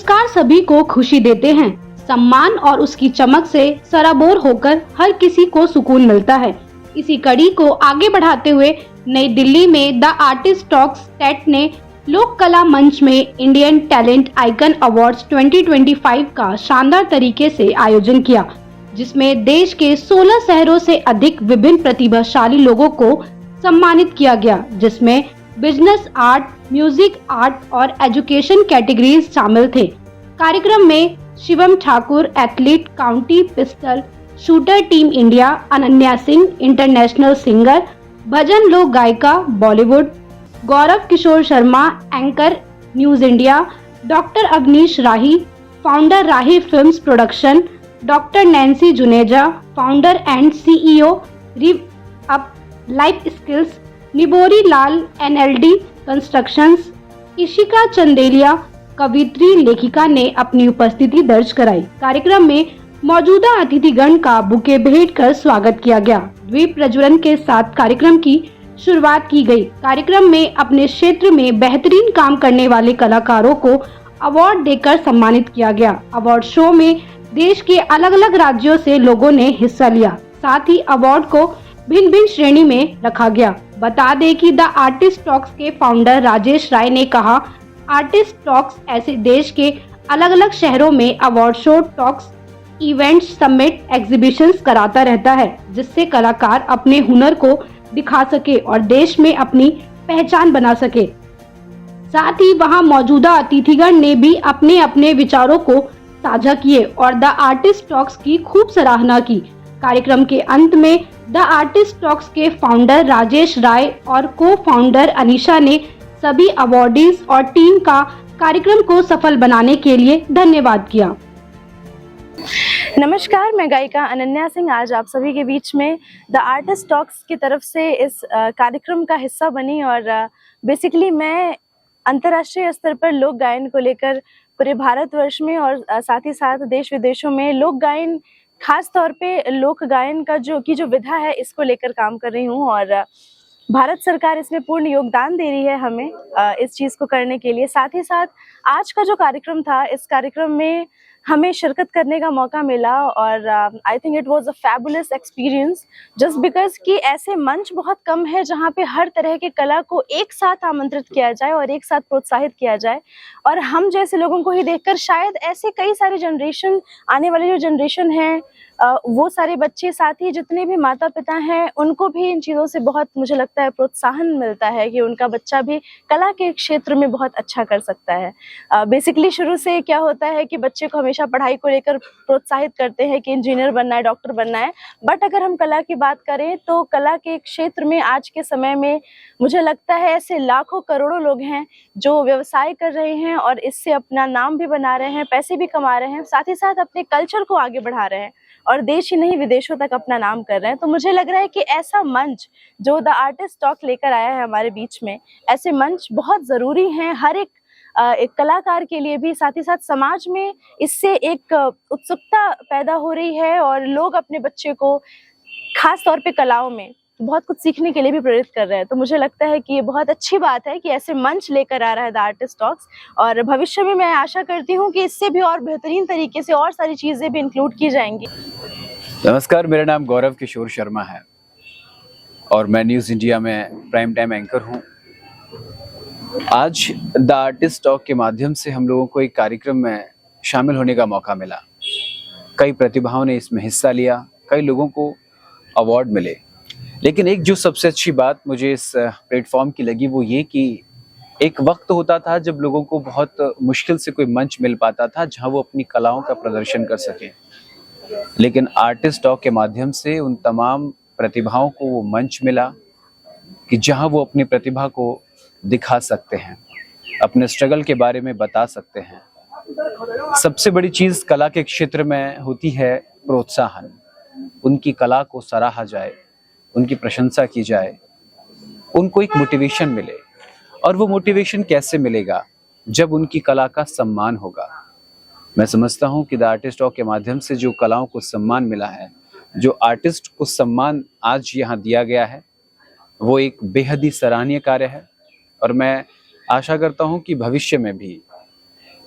पुरस्कार सभी को खुशी देते हैं। सम्मान और उसकी चमक से सराबोर होकर हर किसी को सुकून मिलता है। इसी कड़ी को आगे बढ़ाते हुए नई दिल्ली में द आर्टिस्ट टॉक्स टेट ने लोक कला मंच में इंडियन टैलेंट आइकन अवार्ड्स 2025 का शानदार तरीके से आयोजन किया, जिसमें देश के 16 शहरों से अधिक विभिन्न प्रतिभाशाली लोगों को सम्मानित किया गया, जिसमें बिजनेस आर्ट, म्यूजिक आर्ट और एजुकेशन कैटेगरीज शामिल थे। कार्यक्रम में Shivam Thakur, athlete, county pistol shooter team India, Ananya Singh, international singer, भजन लोक गायिका Bollywood, Gaurav Kishore Sharma, anchor news India, doctor Avnish Rahi, founder Rahi films production, doctor Nancy Juneja, founder and CEO rev up life skills, Nibori Lal, NLD constructions, Ishika Chandelia, कवित्री लेखिका ने अपनी उपस्थिति दर्ज कराई। कार्यक्रम में मौजूदा अतिथिगण का बुके भेंट कर स्वागत किया गया। द्वीप प्रज्वलन के साथ कार्यक्रम की शुरुआत की गई। कार्यक्रम में अपने क्षेत्र में बेहतरीन काम करने वाले कलाकारों को अवार्ड देकर सम्मानित किया गया। अवार्ड शो में देश के अलग अलग राज्यों से लोगों ने हिस्सा लिया। साथ ही अवार्ड को भिन्न भिन्न श्रेणी में रखा गया। बता दें कि द आर्टिस्ट टॉक्स के फाउंडर राजेश राय ने कहा, आर्टिस्ट टॉक्स ऐसे देश के अलग अलग शहरों में award show, talks, events, summit, exhibitions कराता रहता है, जिससे कलाकार अपने हुनर को दिखा सके और देश में अपनी पहचान बना सके। साथ ही वहां मौजूदा अतिथिगण ने भी अपने अपने विचारों को साझा किए और द आर्टिस्ट टॉक्स की खूब सराहना की। कार्यक्रम के अंत में द आर्टिस्ट टॉक्स के फाउंडर राजेश राय और को फाउंडर अनीशा ने सभी अवार्डीज और टीम का कार्यक्रम को सफल बनाने के लिए धन्यवाद किया। नमस्कार, मैं गायिका अनन्या सिंह आज आप सभी के बीच में द आर्टिस्ट टॉक्स की तरफ से इस कार्यक्रम का हिस्सा बनी। और बेसिकली मैं अंतर्राष्ट्रीय स्तर पर लोक गायन को लेकर पूरे भारतवर्ष में और साथ ही साथ देश विदेशों में लोक गायन, खास तौर पे लोक गायन का जो विधा है, इसको लेकर काम कर रही हूँ। और भारत सरकार इसमें पूर्ण योगदान दे रही है हमें इस चीज़ को करने के लिए। साथ ही साथ आज का जो कार्यक्रम था, इस कार्यक्रम में हमें शिरकत करने का मौका मिला और I think it was a fabulous experience, just because कि ऐसे मंच बहुत कम है जहाँ पे हर तरह के कला को एक साथ आमंत्रित किया जाए और एक साथ प्रोत्साहित किया जाए। और हम जैसे लोगों को ही देखकर शायद ऐसे कई सारे जनरेशन, आने वाली जो जनरेशन है, वो सारे बच्चे, साथ ही जितने भी माता पिता हैं, उनको भी इन चीज़ों से बहुत, मुझे लगता है, प्रोत्साहन मिलता है कि उनका बच्चा भी कला के क्षेत्र में बहुत अच्छा कर सकता है। बेसिकली शुरू से क्या होता है कि बच्चे को हमेशा पढ़ाई को लेकर प्रोत्साहित करते हैं कि इंजीनियर बनना है, डॉक्टर बनना है, बट अगर हम कला की बात करें तो कला के क्षेत्र में आज के समय में मुझे लगता है ऐसे लाखों करोड़ों लोग हैं जो व्यवसाय कर रहे हैं और इससे अपना नाम भी बना रहे हैं, पैसे भी कमा रहे हैं, साथ ही साथ अपने कल्चर को आगे बढ़ा रहे हैं और देश ही नहीं विदेशों तक अपना नाम कर रहे हैं। तो मुझे लग रहा है कि ऐसा मंच जो द आर्टिस्ट टॉक लेकर आया है हमारे बीच में, ऐसे मंच बहुत ज़रूरी हैं हर एक कलाकार के लिए भी। साथ ही साथ समाज में इससे एक उत्सुकता पैदा हो रही है और लोग अपने बच्चे को खास तौर पे कलाओं में बहुत कुछ सीखने के लिए भी प्रेरित कर रहे हैं। तो मुझे लगता है कि ये बहुत अच्छी बात है कि ऐसे मंच लेकर आ रहा है द आर्टिस्ट टॉक्स, और भविष्य में मैं आशा करती हूँ कि इससे भी और बेहतरीन तरीके से और सारी चीज़ें भी इंक्लूड की जाएंगी। नमस्कार, मेरा नाम गौरव किशोर शर्मा है और मैं न्यूज़ इंडिया में प्राइम टाइम एंकर हूँ। आज द आर्टिस्ट टॉक के माध्यम से हम लोगों को एक कार्यक्रम में शामिल होने का मौका मिला। कई प्रतिभाओं ने इसमें हिस्सा लिया, कई लोगों को अवार्ड मिले, लेकिन एक जो सबसे अच्छी बात मुझे इस प्लेटफॉर्म की लगी वो ये कि एक वक्त होता था जब लोगों को बहुत मुश्किल से कोई मंच मिल पाता था जहां वो अपनी कलाओं का प्रदर्शन कर सकें, लेकिन आर्टिस्ट टॉक के माध्यम से उन तमाम प्रतिभाओं को वो मंच मिला कि जहां वो अपनी प्रतिभा को दिखा सकते हैं, अपने स्ट्रगल के बारे में बता सकते हैं। सबसे बड़ी चीज़ कला के क्षेत्र में होती है प्रोत्साहन। उनकी कला को सराहा जाए, उनकी प्रशंसा की जाए, उनको एक मोटिवेशन मिले। और वो मोटिवेशन कैसे मिलेगा? जब उनकी कला का सम्मान होगा। मैं समझता हूँ कि द आर्टिस्ट टॉक के माध्यम से जो कलाओं को सम्मान मिला है, जो आर्टिस्ट को सम्मान आज यहाँ दिया गया है, वो एक बेहद ही सराहनीय कार्य है। और मैं आशा करता हूँ कि भविष्य में भी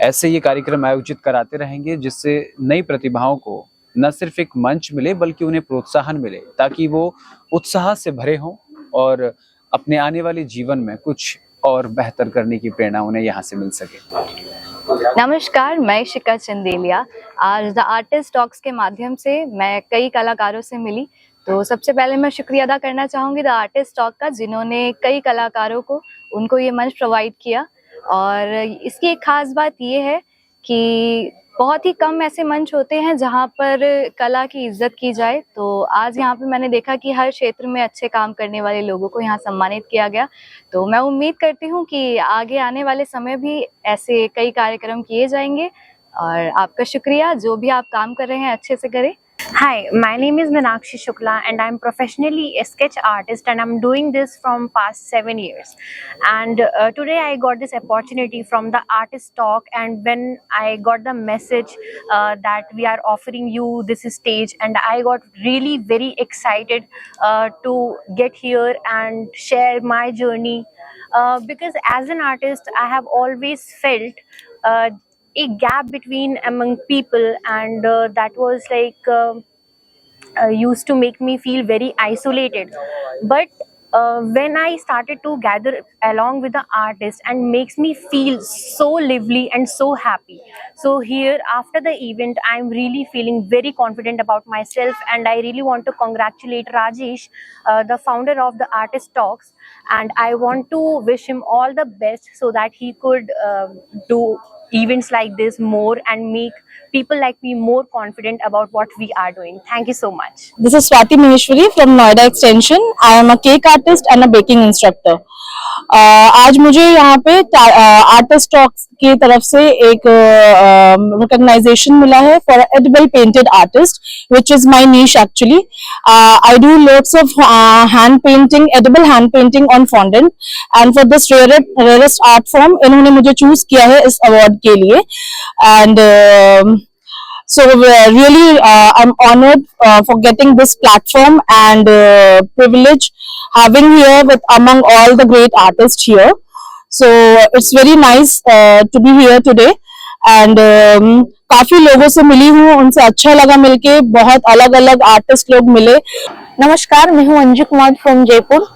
ऐसे ये कार्यक्रम आयोजित कराते रहेंगे जिससे नई प्रतिभाओं को न सिर्फ एक मंच मिले बल्कि उन्हें प्रोत्साहन मिले, ताकि वो उत्साह से भरे हों और अपने आने वाले जीवन में कुछ और बेहतर करने की प्रेरणा उन्हें यहाँ से मिल सके। नमस्कार, मैं शिखा चंदेलिया। आज द आर्टिस्ट टॉक्स के माध्यम से मैं कई कलाकारों से मिली। तो सबसे पहले मैं शुक्रिया अदा करना चाहूँगी द आर्टिस्ट टॉक का, जिन्होंने कई कलाकारों को उनको ये मंच प्रोवाइड किया। और इसकी एक खास बात ये है कि बहुत ही कम ऐसे मंच होते हैं जहाँ पर कला की इज्जत की जाए। तो आज यहाँ पे मैंने देखा कि हर क्षेत्र में अच्छे काम करने वाले लोगों को यहाँ सम्मानित किया गया। तो मैं उम्मीद करती हूँ कि आगे आने वाले समय भी ऐसे कई कार्यक्रम किए जाएंगे। और आपका शुक्रिया, जो भी आप काम कर रहे हैं अच्छे से करें। Hi, my name is Meenakshi Shukla and I'm professionally a sketch artist and I'm doing this from past 7 years. And today I got this opportunity from the Artist Talk, and when I got the message that we are offering you this stage, and I got really very excited to get here and share my journey because as an artist I have always felt a gap between among people, and that was like used to make me feel very isolated. But when I started to gather along with the artist, and makes me feel so lively and so happy. So here after the event I'm really feeling very confident about myself, and I really want to congratulate Rajesh, the founder of the Artist Talks, and I want to wish him all the best so that he could do events like this more and make people like me more confident about what we are doing. Thank you so much. This is Swati Maheshwari from Noida Extension. I am a cake artist and a baking instructor. आज मुझे यहाँ पे artist talks की तरफ से एक recognition मिला है for edible painted artist, which is my niche actually. I do lots of hand painting, edible hand painting on fondant, and for this rarest art form इन्होंने मुझे चूज किया है इस अवार्ड के लिए. And so really I'm honored for getting this platform and privilege having here with among all the great artists here. So it's very nice to be here today, and काफी लोगों से मिली हूँ, उनसे अच्छा लगा मिलके. बहुत अलग अलग आर्टिस्ट लोग मिले. नमस्कार, मैं हूँ अंजू कुमार फ्रॉम जयपुर.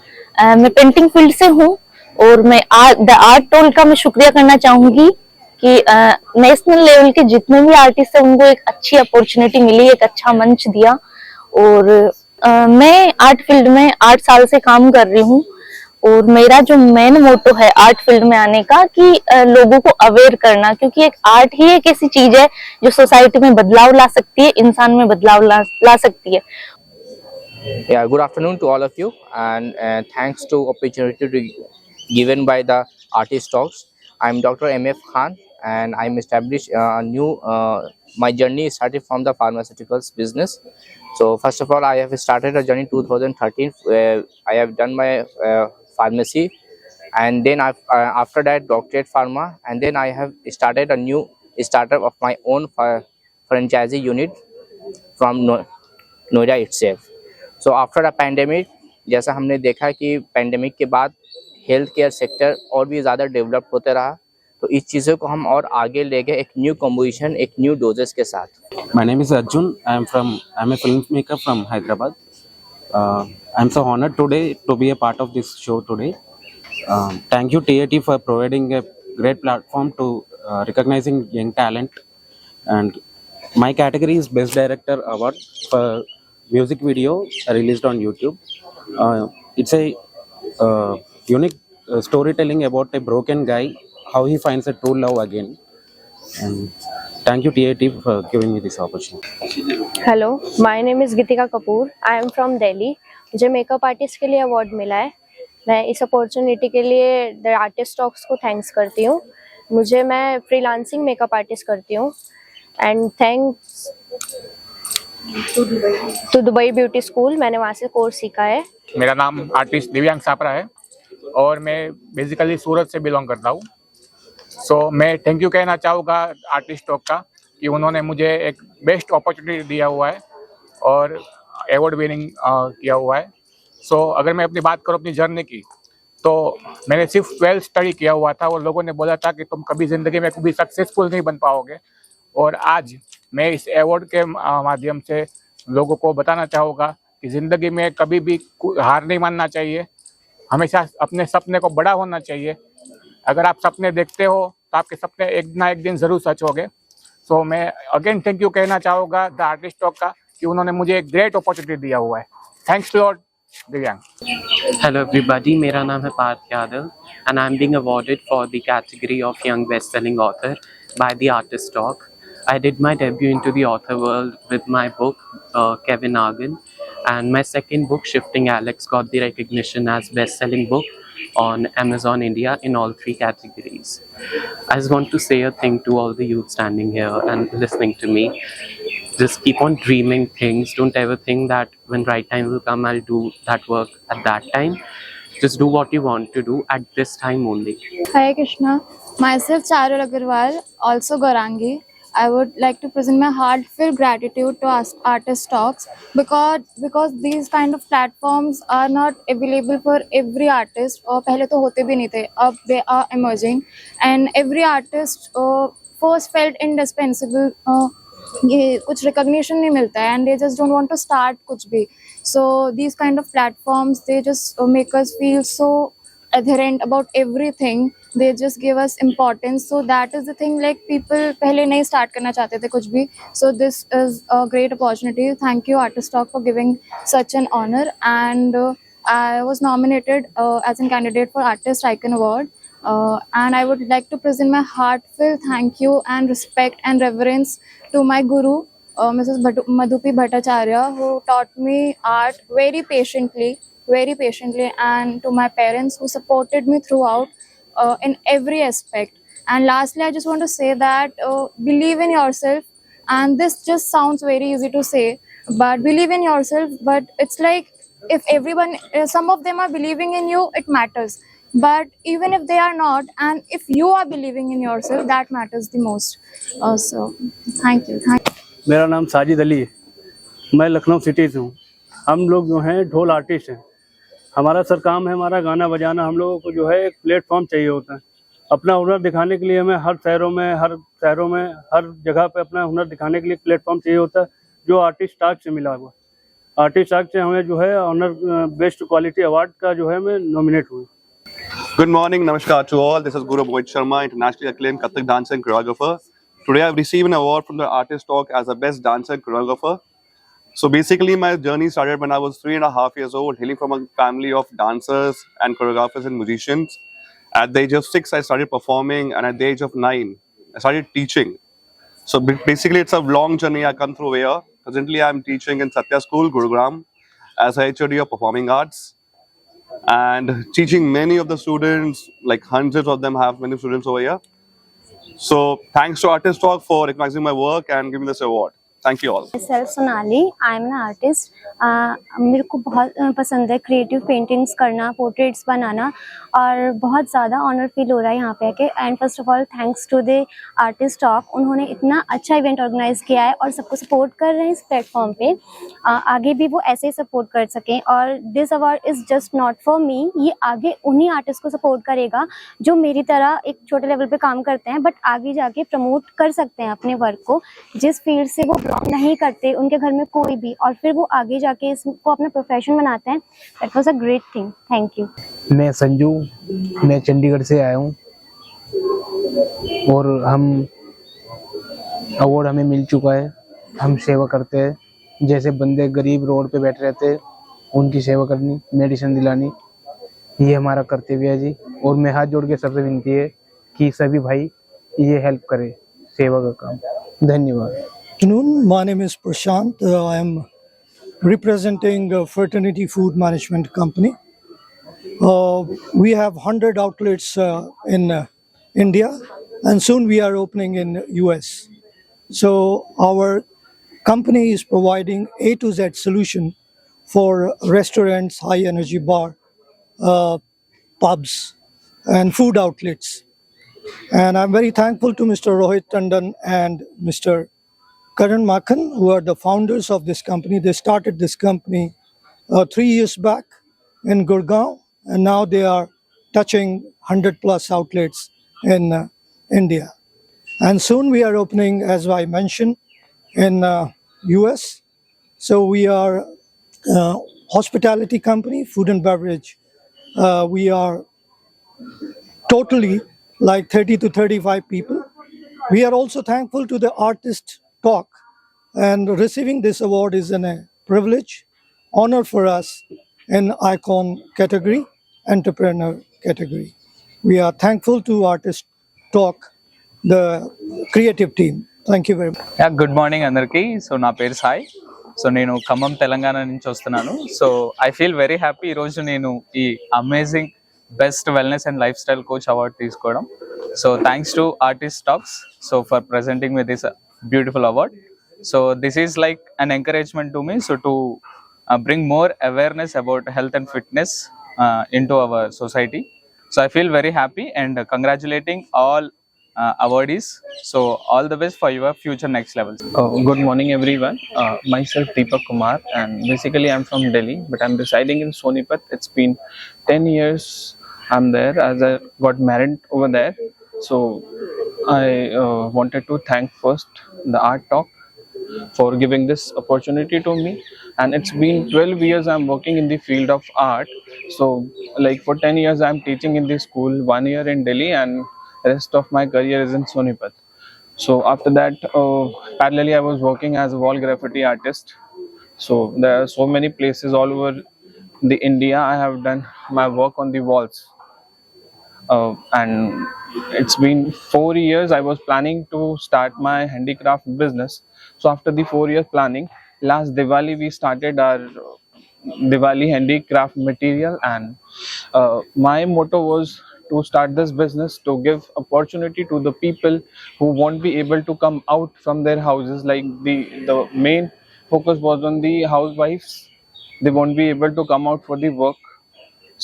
मैं पेंटिंग फील्ड से हूँ और मैं द आर्ट टोल का मैं शुक्रिया करना चाहूंगी कि नेशनल लेवल के जितने भी आर्टिस्ट हैं उनको एक अच्छी अपॉर्चुनिटी मिली, एक अच्छा मंच दिया. और मैं आर्ट फील्ड में 8 साल से काम कर रही हूँ, और मेरा जो मेन मोटो है आर्ट फील्ड में आने का कि लोगों को अवेयर करना, क्योंकि एक आर्ट ही एक ऐसी चीज है जो सोसाइटी में बदलाव ला सकती है, इंसान में बदलाव ला सकती है. Yeah, good afternoon to all of you, and thanks to opportunity given by the Artist Talks. I'm Dr. M.F. Khan, and I'm established my journey started from the pharmaceuticals business. So first of all, I have started a journey 2013 where I have done my pharmacy, and then after that doctorate pharma, and then I have started a new startup of my own franchisee unit from Noida itself. So after the pandemic, जैसा हमने देखा कि pandemic के बाद health care sector और भी ज़्यादा develop होते रहा, तो इस चीज़ों को हम और आगे ले गए एक न्यू कॉम्बिनेशन, एक न्यू डोजेस के साथ. My name is Arjun. I'm a filmmaker from Hyderabad. I'm so honored today to be a part of this show today. Thank you TAT for providing a great platform to recognizing young talent. And my category is Best Director Award for music video released on YouTube. It's a unique storytelling about a broken guy, how he finds a true love again. And thank you TAT for giving me this opportunity. Hello, my name is Geetika Kapoor. I am from Delhi. मुझे makeup artist के लिए award मिला है. मैं इस opportunity के लिए the artist talks को थैंक्स करती हूँ. मैं फ्रीलांसिंग मेकअप आर्टिस्ट करती हूँ, and thanks to Dubai beauty school, मैंने वहाँ से कोर्स सीखा है. मेरा नाम आर्टिस्ट दिव्यांग सापरा है और मैं बेसिकली सूरत से बिलोंग करता हूँ. सो मैं थैंक यू कहना चाहूँगा आर्टिस्ट टॉक का कि उन्होंने मुझे एक बेस्ट अपॉर्चुनिटी दिया हुआ है और एवॉर्ड विनिंग किया हुआ है. सो अगर मैं अपनी बात करूँ अपनी जर्नी की, तो मैंने सिर्फ 12th स्टडी किया हुआ था और लोगों ने बोला था कि तुम कभी ज़िंदगी में कभी सक्सेसफुल नहीं बन पाओगे। और आज मैं इस अवार्ड के माध्यम से लोगों को बताना चाहूँगा कि ज़िंदगी में कभी भी हार नहीं मानना चाहिए, हमेशा अपने सपने को बड़ा होना चाहिए। अगर आप सपने देखते हो तो आपके सपने एक ना एक दिन ज़रूर सच होंगे। सो मैं अगेन थैंक यू कहना चाहूँगा द आर्टिस्ट टॉक का कि उन्होंने मुझे एक ग्रेट अपॉर्चुनिटी दिया हुआ है। थैंक्स लॉट दिव्यांग। Hello everybody, मेरा नाम है Partha Yadav and I'm being awarded for the category of Young Best-Selling Author by the Artist Talk. I did my debut into the author world with my book Kevin Argan, and my second book Shifting Alex got the recognition as best-selling book on Amazon India in all 3 categories. I just want to say a thing to all the youth standing here and listening to me. Just keep on dreaming things. Don't ever think that when right time will come, I'll do that work at that time. Just do what you want to do at this time only. Hare Krishna. Myself Charul Agarwal, also Gaurangi. I would like to present my heartfelt gratitude to Artist Talks because these kind of platforms are not available for every artist. और पहले तो होते भी नहीं थे, अब they are emerging and every artist first felt indispensable. ये कुछ recognition नहीं मिलता है and they just don't want to start कुछ भी. So these kind of platforms, they just make us feel so adherent about everything. They just give us importance. So that is the thing, like people पहले नहीं start करना चाहते थे कुछ भी. So this is a great opportunity. Thank you Artist Talk for giving such an honor. And I was nominated as a candidate for Artist Icon Award. And I would like to present my heartfelt thank you and respect and reverence to my guru, Mrs. Madhupi Bhattacharya, who taught me art very patiently, and to my parents who supported me throughout in every aspect. And lastly, I just want to say that believe in yourself. And this just sounds very easy to say, but believe in yourself. But it's like if everyone, some of them are believing in you, it matters. But even if they are not, and if you are believing in yourself, that matters the most. So, thank you. मेरा नाम साजिद अली है, मैं Lucknow city से हूँ। हम लोग जो हैं ढोल आर्टिस्ट हैं। हमारा सर काम है हमारा गाना बजाना। हम लोगों को जो है एक प्लेटफॉर्म चाहिए होता है अपना हुनर दिखाने के लिए। हमें हर शहरों में हर जगह पे अपना हुनर दिखाने के लिए प्लेटफॉर्म चाहिए होता है, जो आर्टिस्ट टॉक से मिला हुआ। आर्टिस्ट टॉक से हमें जो है ऑनर बेस्ट क्वालिटी अवार्ड का जो है मैं नॉमिनेट हुई। Good morning, namaskar to all. This is Guru Mohit Sharma, internationally acclaimed Kathak dancer and choreographer. Today I've received an award from the Artist Talk as a best dancer and choreographer. So basically my journey started when I was 3.5 years old, hailing from a family of dancers and choreographers and musicians. At the age of 6, I started performing, and at the age of 9, I started teaching. So basically it's a long journey I come through here. Presently I'm teaching in Satya School, Gurugram, as a HOD of Performing Arts. And teaching many of the students, like hundreds of them have many students over here. So thanks to Artist Talk for recognizing my work and giving this award. Thank you all. Myself Sonali, I am an artist. मेरे को बहुत पसंद है creative paintings करना, portraits बनाना, और बहुत ज़्यादा honour feel हो रहा है यहाँ पे आके। And first of all thanks to the artist talk, उन्होंने इतना अच्छा इवेंट ऑर्गेनाइज किया है और सबको सपोर्ट कर रहे हैं इस प्लेटफॉर्म पे। आगे भी वो ऐसे ही सपोर्ट कर सकें। और this award is just not for me, ये आगे उन्हीं आर्टिस्ट को सपोर्ट करेगा जो मेरी तरह एक छोटे लेवल पे काम करते हैं बट आगे जाके प्रमोट कर सकते हैं अपने वर्क को, जिस फील्ड से वो नहीं करते उनके घर में कोई भी, और फिर वो आगे जाके इसको अपना प्रोफेशन बनाते हैं। That was a great thing. Thank you. मैं संजू, मैं चंडीगढ़ से आया हूँ और अवार्ड हमें मिल चुका है। हम सेवा करते हैं, जैसे बंदे गरीब रोड पे बैठे रहते हैं उनकी सेवा करनी, मेडिसिन दिलानी, ये हमारा कर्तव्य है जी। और मैं हाथ जोड़ के सबसे विनती है कि सभी भाई ये हेल्प करें, सेवा का काम। धन्यवाद। Afternoon. My name is Prashant. I am representing Fraternity Food Management Company. We have 100 outlets in India, and soon we are opening in US. So our company is providing A to Z solution for restaurants, high energy bar, pubs, and food outlets. And I'm very thankful to Mr. Rohit Tandon and Mr. Karan Makhan, who are the founders of this company. They started this company 3 years back in Gurgaon, and now they are touching 100 plus outlets in India. And soon we are opening, as I mentioned, in US. So we are hospitality company, food and beverage. We are totally like 30 to 35 people. We are also thankful to the Artist Talk, and receiving this award is a privilege, honor for us in icon category, entrepreneur category. We are thankful to Artist Talk, the creative team. Thank you very much. Good morning అందరికీ. So నా పేరు Sai. So నేను ఖమ్మం తెలంగాణ నుంచి వస్తున్నాను. So I feel very happy ఈరోజు నేను ఈ amazing best wellness and lifestyle coach award తీసుకోవడం. So thanks to artist talks so for presenting with this beautiful award. So this is like an encouragement to me so to bring more awareness about health and fitness into our society. So I feel very happy and congratulating all awardees. So all the best for your future next levels. Good morning everyone. Myself Deepak Kumar, and basically I'm from Delhi but I'm residing in Sonipat. It's been 10 years I'm there as I got married over there. So I wanted to thank first the Art Talk for giving this opportunity to me, and it's been 12 years I'm working in the field of art. So like for 10 years I'm teaching in the school, 1 year in Delhi, and rest of my career is in Sonipat. So after that parallelly I was working as a wall graffiti artist. So there are so many places all over the India I have done my work on the walls. And it's been 4 years I was planning to start my handicraft business. So after the 4 years planning, last Diwali we started our Diwali handicraft material, and my motto was to start this business to give opportunity to the people who won't be able to come out from their houses. Like the main focus was on the housewives. They won't be able to come out for the work.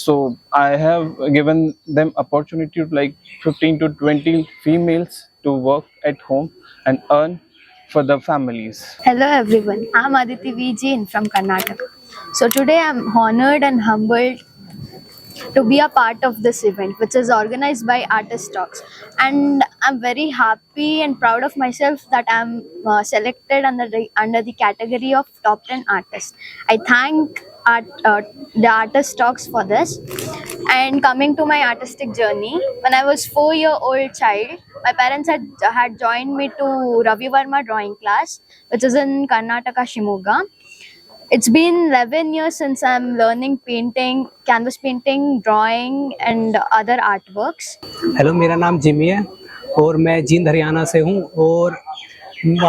So I have given them opportunity to like 15 to 20 females to work at home and earn for the families. Hello everyone, I'm Aditi VG from Karnataka. So today I'm honored and humbled to be a part of this event, which is organized by Artist Talks, and I'm very happy and proud of myself that I'm selected under the category of top 10 artists. I thank the Artist Talks for this. And coming to my artistic journey, when I was 4-year-old child, my parents had joined me to Ravi Verma drawing class, which is in Karnataka, Shimoga. It's been 11 years since I'm learning painting, canvas painting, drawing and other artworks. Hello, मेरा नाम Jimmy है और मैं जींद हरियाणा से हूँ, और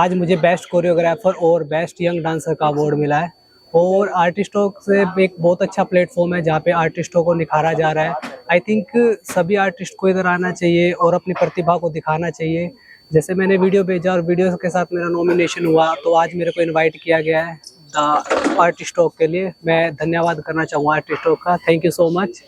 आज मुझे बेस्ट कोरियोग्राफर और बेस्ट यंग डांसर का अवार्ड मिला है। और आर्टिस्टों से एक बहुत अच्छा प्लेटफॉर्म है जहाँ पे आर्टिस्टों को निखारा जा रहा है। आई थिंक सभी आर्टिस्ट को इधर आना चाहिए और अपनी प्रतिभा को दिखाना चाहिए। जैसे मैंने वीडियो भेजा और वीडियो के साथ मेरा नॉमिनेशन हुआ, तो आज मेरे को इनवाइट किया गया है द आर्टिस्ट टॉक के लिए। मैं धन्यवाद करना चाहूँगा आर्टिस्ट टॉक का। Thank you so much.